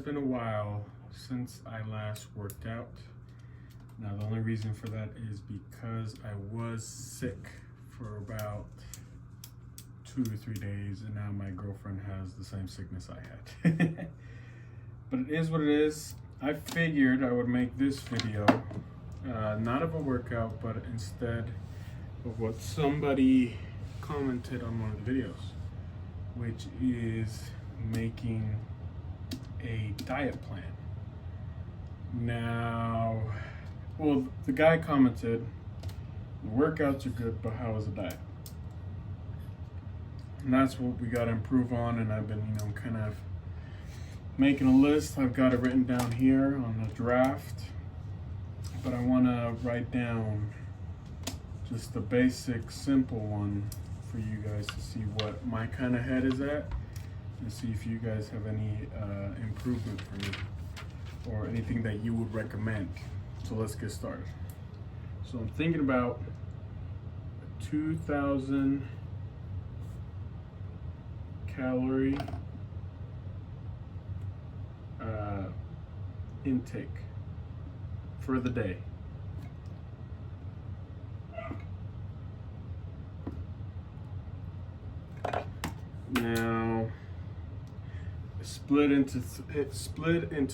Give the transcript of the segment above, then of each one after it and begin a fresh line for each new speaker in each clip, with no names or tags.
been a while since I last worked out. Now the only reason for that is because I was sick for about 2 to 3 days, and now my girlfriend has the same sickness I had. But it is what it is. I figured I would make this video not of a workout, but instead of what somebody commented on one of the videos, which is making a diet plan. Now, well, the guy commented, the workouts are good, but how is the diet? And that's what we got to improve on, and I've been, kind of making a list. I've got it written down here on the draft, but I want to write down just the basic, simple one for you guys to see what my kind of head is at, and see if you guys have any improvement for me or anything that you would recommend. So let's get started. So I'm thinking about 2,000 calorie intake for the day. Now, split into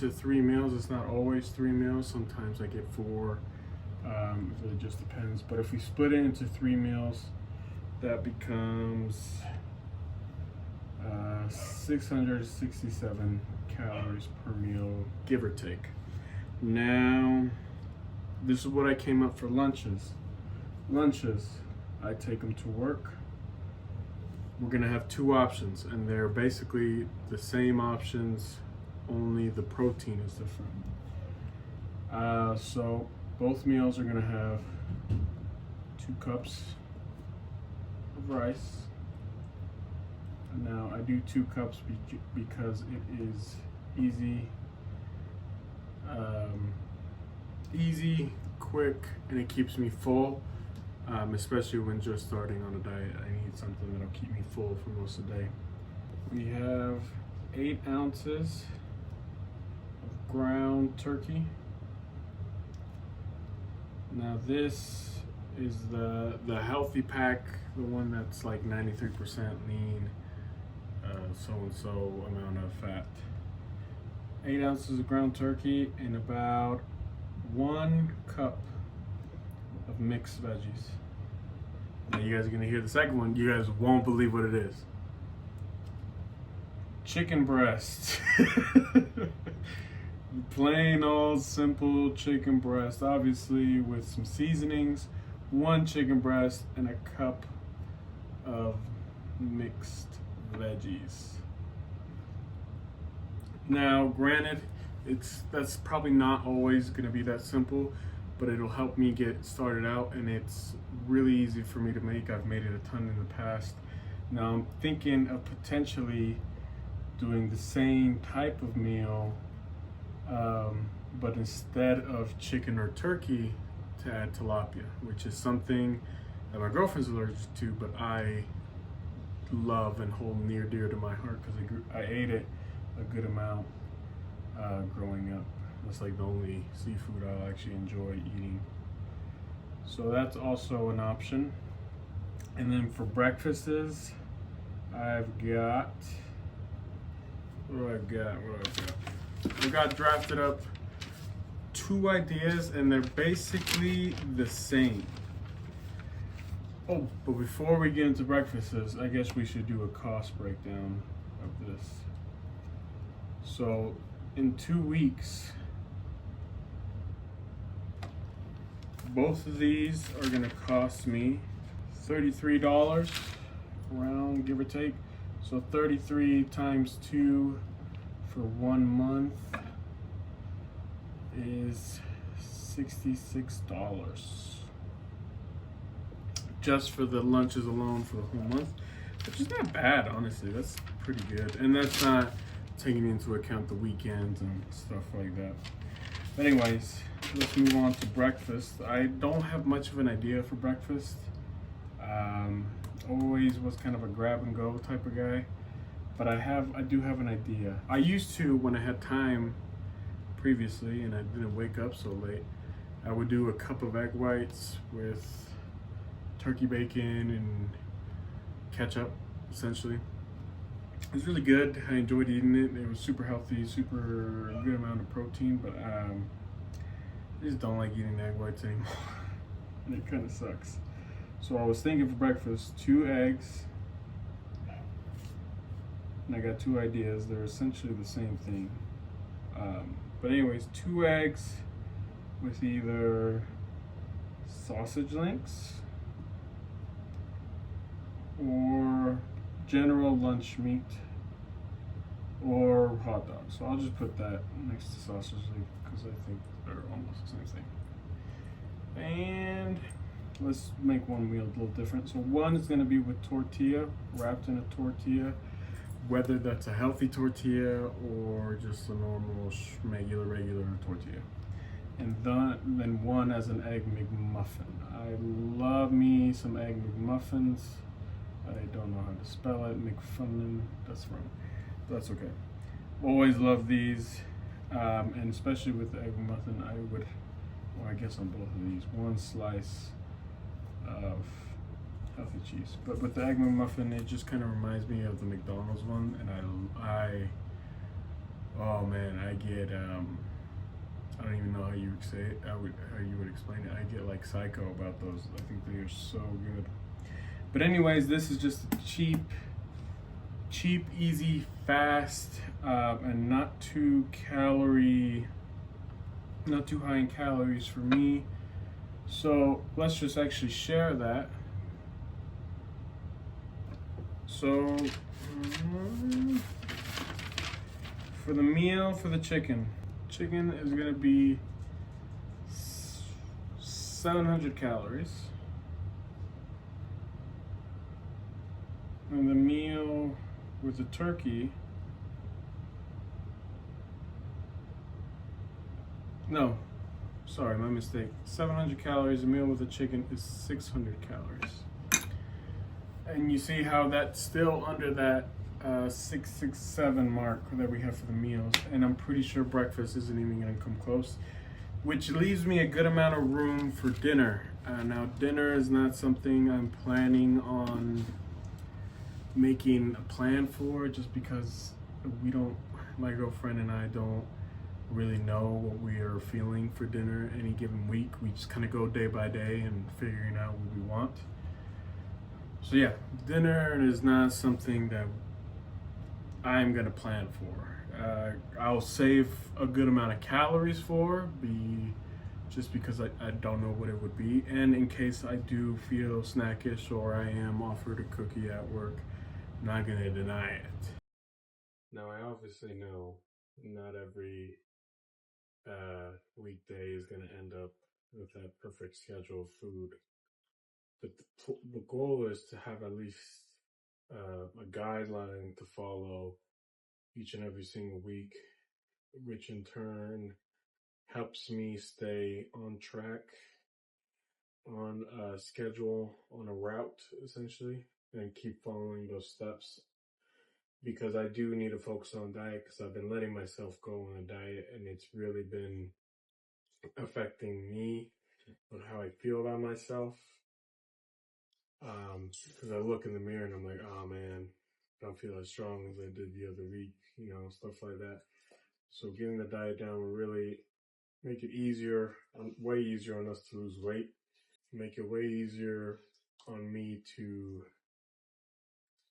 3 meals. It's not always 3 meals. Sometimes I get 4. It really just depends. But if we split it into 3 meals, that becomes 667 calories per meal, give or take. Now, this is what I came up for lunches. I take them to work. We're gonna have 2 options, and they're basically the same options, only the protein is different. So both meals are gonna have 2 cups of rice. Now I do 2 cups because it is easy, quick, and it keeps me full. Especially when just starting on a diet, I need something that'll keep me full for most of the day. We have 8 ounces of ground turkey. Now this is the healthy pack, the one that's like 93% lean, so amount of fat. 8 ounces of ground turkey and about 1 cup of mixed veggies. Now you guys are gonna hear the second one. You guys won't believe what it is. Chicken breast. Plain old simple chicken breast, obviously with some seasonings. 1 chicken breast and a cup of mixed veggies. Now, granted, that's probably not always gonna be that simple, but it'll help me get started out, and it's really easy for me to make. I've made it a ton in the past. Now I'm thinking of potentially doing the same type of meal, but instead of chicken or turkey, to add tilapia, which is something that my girlfriend's allergic to, but I love and hold near dear to my heart because I ate it a good amount growing up. That's like the only seafood I'll actually enjoy eating. So that's also an option. And then for breakfasts, I've got, what do I got? I've got drafted up 2 ideas, and they're basically the same. Oh, but before we get into breakfasts, I guess we should do a cost breakdown of this. So in 2 weeks, both of these are gonna cost me $33, around, give or take. So 33 times 2 for 1 month is $66. Just for the lunches alone for the whole month, which is not bad, honestly. That's pretty good. And that's not taking into account the weekends and stuff like that. But anyways, let's move on to breakfast. I don't have much of an idea for breakfast. Always was kind of a grab and go type of guy. but I do have an idea. I used to, when I had time previously and I didn't wake up so late, I would do a cup of egg whites with turkey bacon and ketchup, essentially. It was really good. I enjoyed eating it. It was super healthy, super good amount of protein, but I just don't like eating egg whites anymore. And it kind of sucks. So I was thinking for breakfast, 2 eggs, and I got 2 ideas. They're essentially the same thing. But anyways, 2 eggs with either sausage links or general lunch meat or hot dogs. So I'll just put that next to sausage link because I think they're almost the same thing. And let's make one meal a little different. So one is going to be with tortilla, wrapped in a tortilla, whether that's a healthy tortilla or just a normal regular tortilla. And then one as an egg McMuffin. I love me some egg McMuffins. I don't know how to spell it. McFunnin, that's wrong. That's okay. Always love these, and especially with the egg McMuffin, I would, well, I guess on both of these, one slice of healthy cheese. But with the egg McMuffin, it just kind of reminds me of the McDonald's one, and oh man, I get I don't even know how you would say it. How you would explain it. I get like psycho about those. I think they are so good. But anyways, this is just cheap, easy, fast, and not too high in calories for me. So let's just actually share that. So for the meal, for the chicken is gonna be 700 calories. And the meal with the turkey, no, sorry, my mistake. 700 calories. A meal with the chicken is 600 calories. And you see how that's still under that 667 mark that we have for the meals, and I'm pretty sure breakfast isn't even gonna come close, which leaves me a good amount of room for dinner. Now dinner is not something I'm planning on making a plan for, just because my girlfriend and I don't really know what we are feeling for dinner any given week. We just kind of go day by day and figuring out what we want. So yeah, dinner is not something that I'm gonna plan for. I'll save a good amount of calories just because I don't know what it would be, and in case I do feel snackish or I am offered a cookie at work, I'm not gonna deny it. Now I obviously know not every weekday is gonna end up with that perfect schedule of food, but the goal is to have at least a guideline to follow each and every single week, which in turn helps me stay on track, on a schedule, on a route, essentially, and keep following those steps. Because I do need to focus on diet, because I've been letting myself go on a diet, and it's really been affecting me on how I feel about myself. Because I look in the mirror and I'm like, oh man, I don't feel as strong as I did the other week, stuff like that. So getting the diet down will really make it easier, way easier on us to lose weight, make it way easier on me to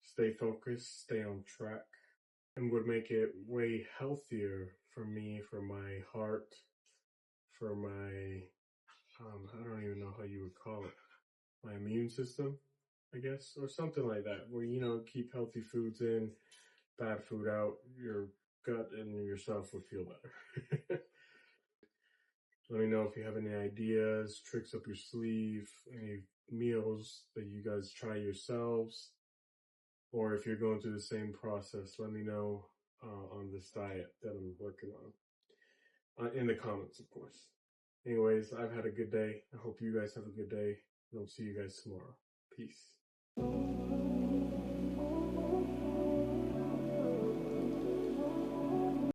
stay focused, stay on track, and would make it way healthier for me, for my heart, for my, I don't even know how you would call it, my immune system, I guess, or something like that, where, keep healthy foods in, bad food out, your gut and yourself would feel better. Let me know if you have any ideas, tricks up your sleeve, any meals that you guys try yourselves, or if you're going through the same process. Let me know on this diet that I'm working on in the comments, of course. Anyways, I've had a good day. I hope you guys have a good day, and I'll see you guys tomorrow. Peace.